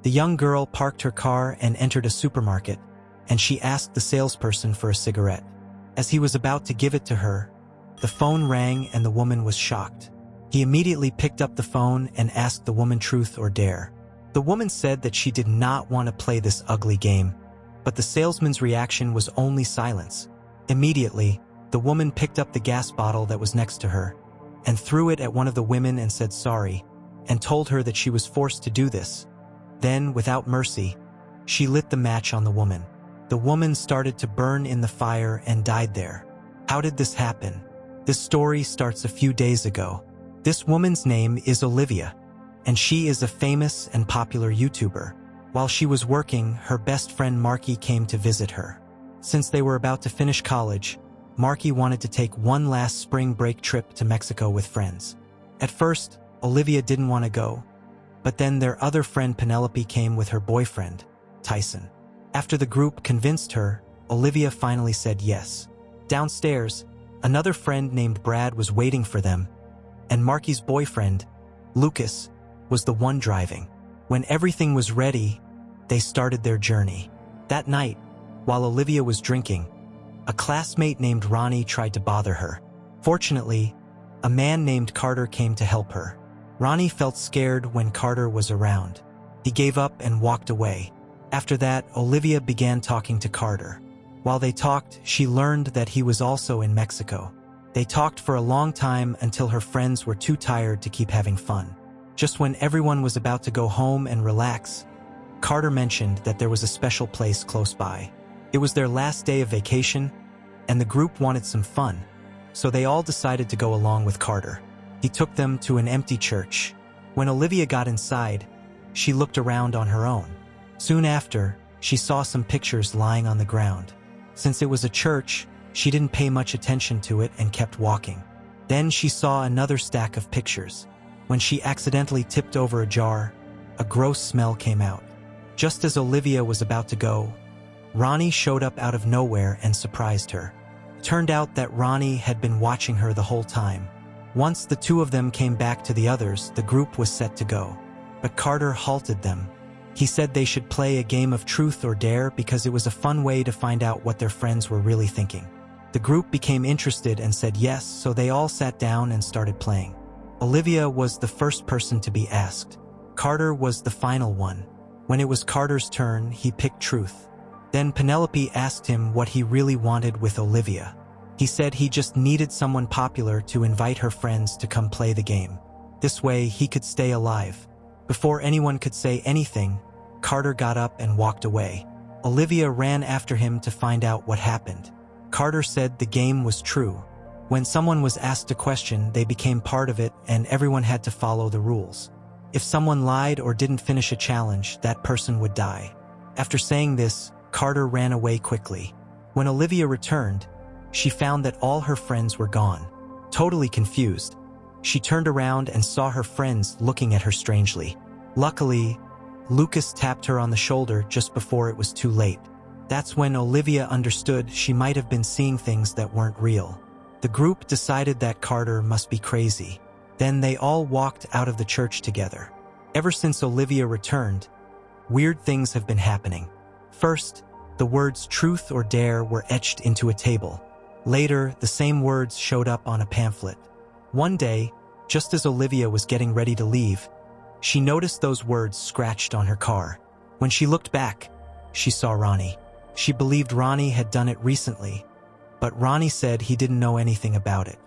The young girl parked her car and entered a supermarket, and she asked the salesperson for a cigarette. As he was about to give it to her, the phone rang and the woman was shocked. He immediately picked up the phone and asked the woman truth or dare. The woman said that she did not want to play this ugly game, but the salesman's reaction was only silence. Immediately, the woman picked up the gas bottle that was next to her and threw it at one of the women and said sorry, and told her that she was forced to do this. Then, without mercy, she lit the match on the woman. The woman started to burn in the fire and died there. How did this happen? This story starts a few days ago. This woman's name is Olivia, and she is a famous and popular YouTuber. While she was working, her best friend Marky came to visit her. Since they were about to finish college, Marky wanted to take one last spring break trip to Mexico with friends. At first, Olivia didn't want to go, but then their other friend Penelope came with her boyfriend, Tyson. After the group convinced her, Olivia finally said yes. Downstairs, another friend named Brad was waiting for them, and Marky's boyfriend, Lucas, was the one driving. When everything was ready, they started their journey. That night, while Olivia was drinking, a classmate named Ronnie tried to bother her. Fortunately, a man named Carter came to help her. Ronnie felt scared when Carter was around. He gave up and walked away. After that, Olivia began talking to Carter. While they talked, she learned that he was also in Mexico. They talked for a long time until her friends were too tired to keep having fun. Just when everyone was about to go home and relax, Carter mentioned that there was a special place close by. It was their last day of vacation, and the group wanted some fun, so they all decided to go along with Carter. He took them to an empty church. When Olivia got inside, she looked around on her own. Soon after, she saw some pictures lying on the ground. Since it was a church, she didn't pay much attention to it and kept walking. Then she saw another stack of pictures. When she accidentally tipped over a jar, a gross smell came out. Just as Olivia was about to go, Ronnie showed up out of nowhere and surprised her. It turned out that Ronnie had been watching her the whole time. Once the two of them came back to the others, the group was set to go. But Carter halted them. He said they should play a game of truth or dare because it was a fun way to find out what their friends were really thinking. The group became interested and said yes, so they all sat down and started playing. Olivia was the first person to be asked. Carter was the final one. When it was Carter's turn, he picked truth. Then Penelope asked him what he really wanted with Olivia. He said he just needed someone popular to invite her friends to come play the game. This way, he could stay alive. Before anyone could say anything, Carter got up and walked away. Olivia ran after him to find out what happened. Carter said the game was true. When someone was asked a question, they became part of it and everyone had to follow the rules. If someone lied or didn't finish a challenge, that person would die. After saying this, Carter ran away quickly. When Olivia returned, she found that all her friends were gone. Totally confused, she turned around and saw her friends looking at her strangely. Luckily, Lucas tapped her on the shoulder just before it was too late. That's when Olivia understood she might have been seeing things that weren't real. The group decided that Carter must be crazy. Then they all walked out of the church together. Ever since Olivia returned, weird things have been happening. First, the words truth or dare were etched into a table. Later, the same words showed up on a pamphlet. One day, just as Olivia was getting ready to leave, she noticed those words scratched on her car. When she looked back, she saw Ronnie. She believed Ronnie had done it recently, but Ronnie said he didn't know anything about it.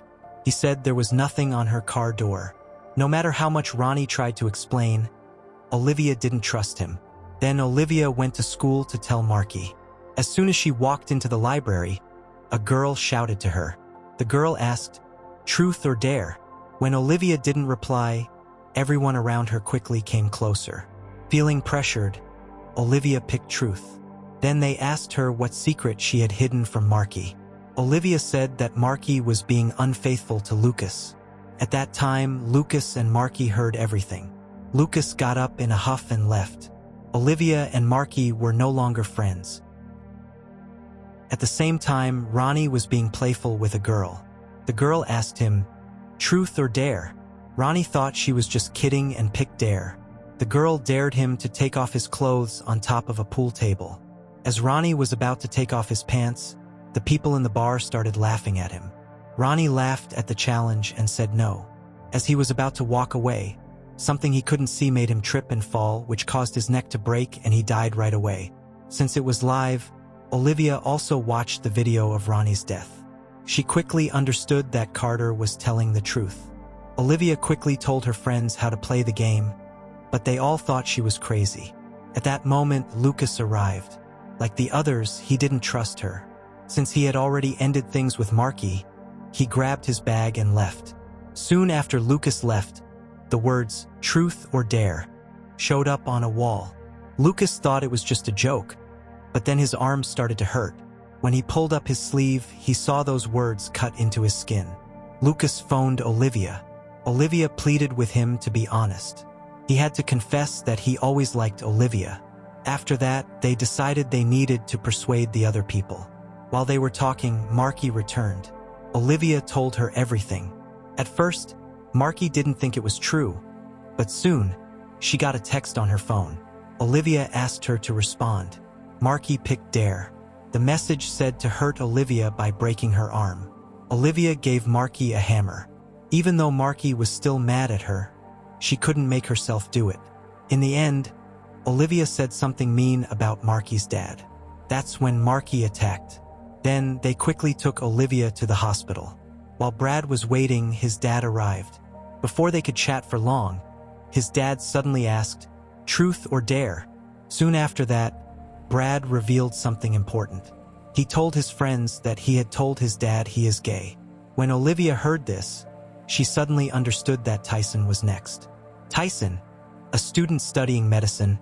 He said there was nothing on her car door. No matter how much Ronnie tried to explain, Olivia didn't trust him. Then Olivia went to school to tell Marky. As soon as she walked into the library, a girl shouted to her. The girl asked, "Truth or dare?" When Olivia didn't reply, everyone around her quickly came closer. Feeling pressured, Olivia picked truth. Then they asked her what secret she had hidden from Marky. Olivia said that Marky was being unfaithful to Lucas. At that time, Lucas and Marky heard everything. Lucas got up in a huff and left. Olivia and Marky were no longer friends. At the same time, Ronnie was being playful with a girl. The girl asked him, "Truth or dare?" Ronnie thought she was just kidding and picked dare. The girl dared him to take off his clothes on top of a pool table. As Ronnie was about to take off his pants, the people in the bar started laughing at him. Ronnie laughed at the challenge and said no. As he was about to walk away, something he couldn't see made him trip and fall, which caused his neck to break and he died right away. Since it was live, Olivia also watched the video of Ronnie's death. She quickly understood that Carter was telling the truth. Olivia quickly told her friends how to play the game, but they all thought she was crazy. At that moment, Lucas arrived. Like the others, he didn't trust her. Since he had already ended things with Marky, he grabbed his bag and left. Soon after Lucas left, the words, "Truth or Dare," showed up on a wall. Lucas thought it was just a joke, but then his arms started to hurt. When he pulled up his sleeve, he saw those words cut into his skin. Lucas phoned Olivia. Olivia pleaded with him to be honest. He had to confess that he always liked Olivia. After that, they decided they needed to persuade the other people. While they were talking, Marky returned. Olivia told her everything. At first, Marky didn't think it was true, but soon, she got a text on her phone. Olivia asked her to respond. Marky picked Dare. The message said to hurt Olivia by breaking her arm. Olivia gave Marky a hammer. Even though Marky was still mad at her, she couldn't make herself do it. In the end, Olivia said something mean about Marky's dad. That's when Marky attacked. Then they quickly took Olivia to the hospital. While Brad was waiting, his dad arrived. Before they could chat for long, his dad suddenly asked, "Truth or dare?" Soon after that, Brad revealed something important. He told his friends that he had told his dad he is gay. When Olivia heard this, she suddenly understood that Tyson was next. Tyson, a student studying medicine,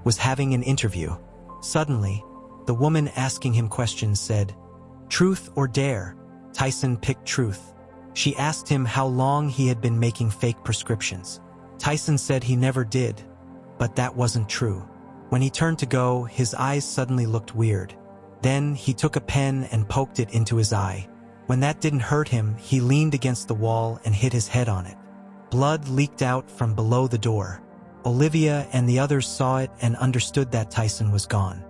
was having an interview. Suddenly, the woman asking him questions said, "Truth or dare?" Tyson picked truth. She asked him how long he had been making fake prescriptions. Tyson said he never did, but that wasn't true. When he turned to go, his eyes suddenly looked weird. Then he took a pen and poked it into his eye. When that didn't hurt him, he leaned against the wall and hit his head on it. Blood leaked out from below the door. Olivia and the others saw it and understood that Tyson was gone.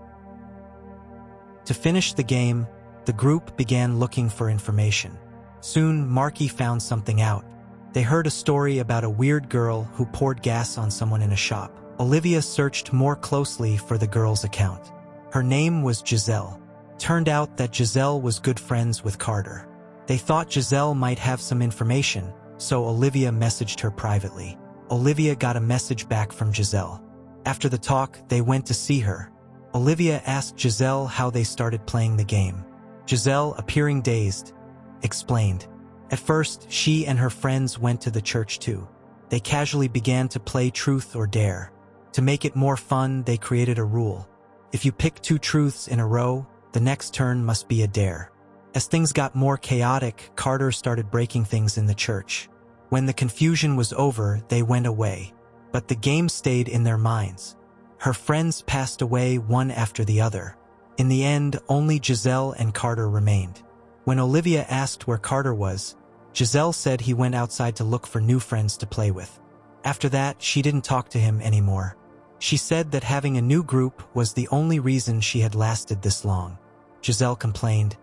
To finish the game, the group began looking for information. Soon, Marky found something out. They heard a story about a weird girl who poured gas on someone in a shop. Olivia searched more closely for the girl's account. Her name was Giselle. Turned out that Giselle was good friends with Carter. They thought Giselle might have some information, so Olivia messaged her privately. Olivia got a message back from Giselle. After the talk, they went to see her. Olivia asked Giselle how they started playing the game. Giselle, appearing dazed, explained. At first, she and her friends went to the church too. They casually began to play Truth or Dare. To make it more fun, they created a rule. If you pick 2 truths in a row, the next turn must be a dare. As things got more chaotic, Carter started breaking things in the church. When the confusion was over, they went away. But the game stayed in their minds. Her friends passed away one after the other. In the end, only Giselle and Carter remained. When Olivia asked where Carter was, Giselle said he went outside to look for new friends to play with. After that, she didn't talk to him anymore. She said that having a new group was the only reason she had lasted this long. Giselle complained,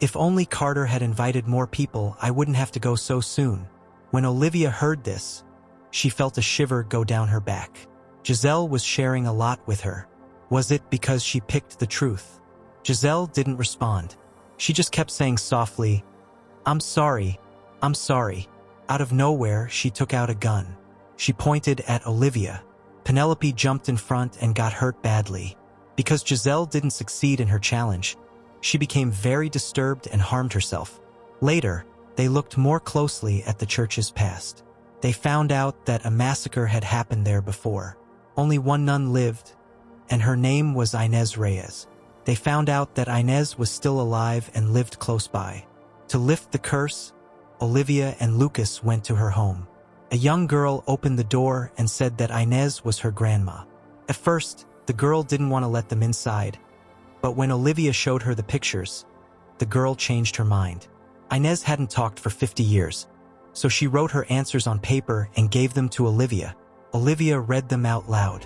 "If only Carter had invited more people, I wouldn't have to go so soon." When Olivia heard this, she felt a shiver go down her back. Giselle was sharing a lot with her. Was it because she picked the truth? Giselle didn't respond. She just kept saying softly, I'm sorry. Out of nowhere, she took out a gun. She pointed at Olivia. Penelope jumped in front and got hurt badly. Because Giselle didn't succeed in her challenge, she became very disturbed and harmed herself. Later, they looked more closely at the church's past. They found out that a massacre had happened there before. Only one nun lived, and her name was Inez Reyes. They found out that Inez was still alive and lived close by. To lift the curse, Olivia and Lucas went to her home. A young girl opened the door and said that Inez was her grandma. At first, the girl didn't want to let them inside, but when Olivia showed her the pictures, the girl changed her mind. Inez hadn't talked for 50 years, so she wrote her answers on paper and gave them to Olivia. Olivia read them out loud.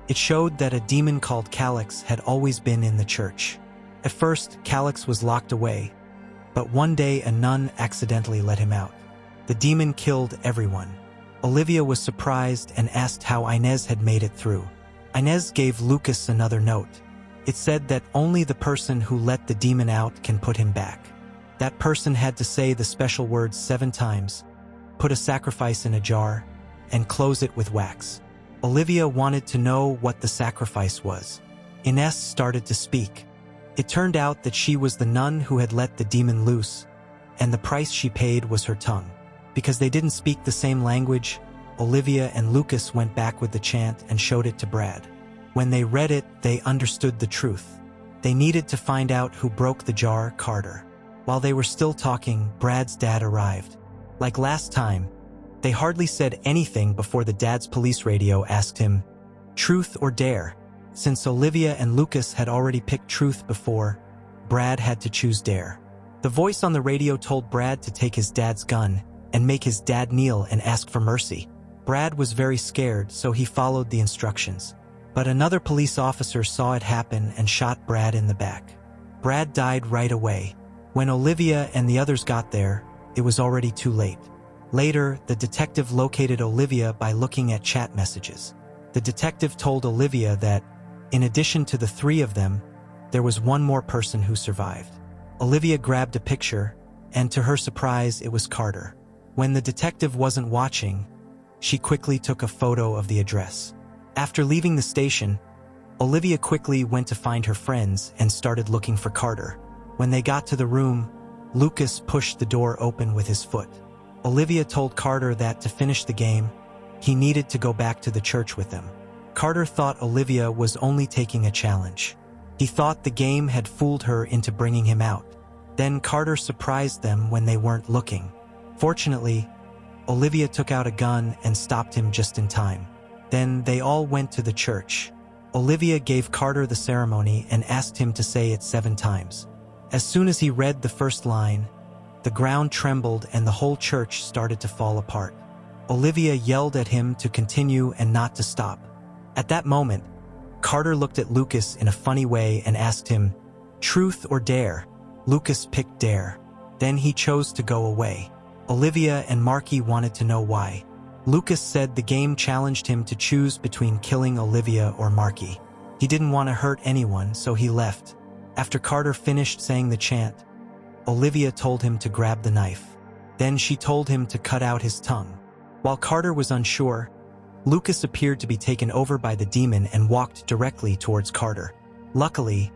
It showed that a demon called Calix had always been in the church. At first, Calix was locked away, but one day a nun accidentally let him out. The demon killed everyone. Olivia was surprised and asked how Inez had made it through. Inez gave Lucas another note. It said that only the person who let the demon out can put him back. That person had to say the special words 7 times, put a sacrifice in a jar, and close it with wax. Olivia wanted to know what the sacrifice was. Inez started to speak. It turned out that she was the nun who had let the demon loose, and the price she paid was her tongue. Because they didn't speak the same language, Olivia and Lucas went back with the chant and showed it to Brad. When they read it, they understood the truth. They needed to find out who broke the jar, Carter. While they were still talking, Brad's dad arrived. Like last time, they hardly said anything before the dad's police radio asked him, "Truth or dare?" Since Olivia and Lucas had already picked truth before, Brad had to choose dare. The voice on the radio told Brad to take his dad's gun and make his dad kneel and ask for mercy. Brad was very scared, so he followed the instructions. But another police officer saw it happen and shot Brad in the back. Brad died right away. When Olivia and the others got there, it was already too late. Later, the detective located Olivia by looking at chat messages. The detective told Olivia that, in addition to the 3 of them, there was one more person who survived. Olivia grabbed a picture, and to her surprise, it was Carter. When the detective wasn't watching, she quickly took a photo of the address. After leaving the station, Olivia quickly went to find her friends and started looking for Carter. When they got to the room, Lucas pushed the door open with his foot. Olivia told Carter that to finish the game, he needed to go back to the church with them. Carter thought Olivia was only taking a challenge. He thought the game had fooled her into bringing him out. Then Carter surprised them when they weren't looking. Fortunately, Olivia took out a gun and stopped him just in time. Then they all went to the church. Olivia gave Carter the ceremony and asked him to say it 7 times. As soon as he read the first line, the ground trembled and the whole church started to fall apart. Olivia yelled at him to continue and not to stop. At that moment, Carter looked at Lucas in a funny way and asked him, "Truth or dare?" Lucas picked dare. Then he chose to go away. Olivia and Marky wanted to know why. Lucas said the game challenged him to choose between killing Olivia or Marky. He didn't want to hurt anyone, so he left. After Carter finished saying the chant, Olivia told him to grab the knife. Then she told him to cut out his tongue. While Carter was unsure, Lucas appeared to be taken over by the demon and walked directly towards Carter. Luckily,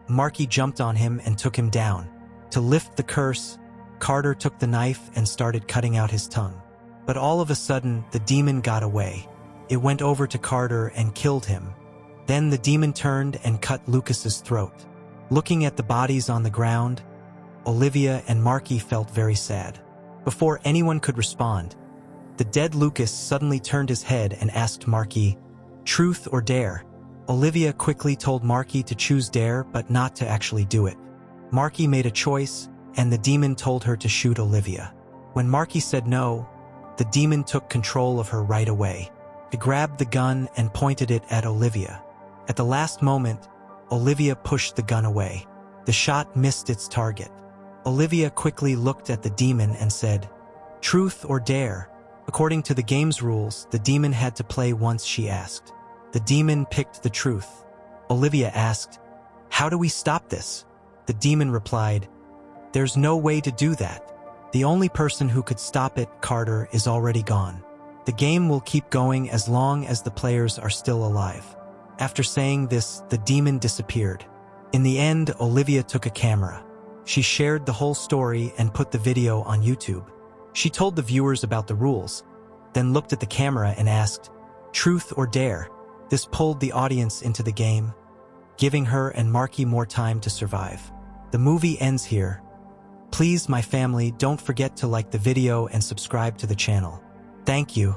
Marky jumped on him and took him down. To lift the curse, Carter took the knife and started cutting out his tongue. But all of a sudden, the demon got away. It went over to Carter and killed him. Then the demon turned and cut Lucas's throat. Looking at the bodies on the ground, Olivia and Marky felt very sad. Before anyone could respond, the dead Lucas suddenly turned his head and asked Marky, "Truth or dare?" Olivia quickly told Marky to choose dare but not to actually do it. Marky made a choice, and the demon told her to shoot Olivia. When Marky said no, the demon took control of her right away. He grabbed the gun and pointed it at Olivia. At the last moment, Olivia pushed the gun away. The shot missed its target. Olivia quickly looked at the demon and said, "Truth or dare?" According to the game's rules, the demon had to play once she asked. The demon picked the truth. Olivia asked, "How do we stop this?" The demon replied, "There's no way to do that. The only person who could stop it, Carter, is already gone. The game will keep going as long as the players are still alive." After saying this, the demon disappeared. In the end, Olivia took a camera. She shared the whole story and put the video on YouTube. She told the viewers about the rules, then looked at the camera and asked, "Truth or dare?" This pulled the audience into the game, giving her and Marky more time to survive. The movie ends here. Please, my family, don't forget to like the video and subscribe to the channel. Thank you.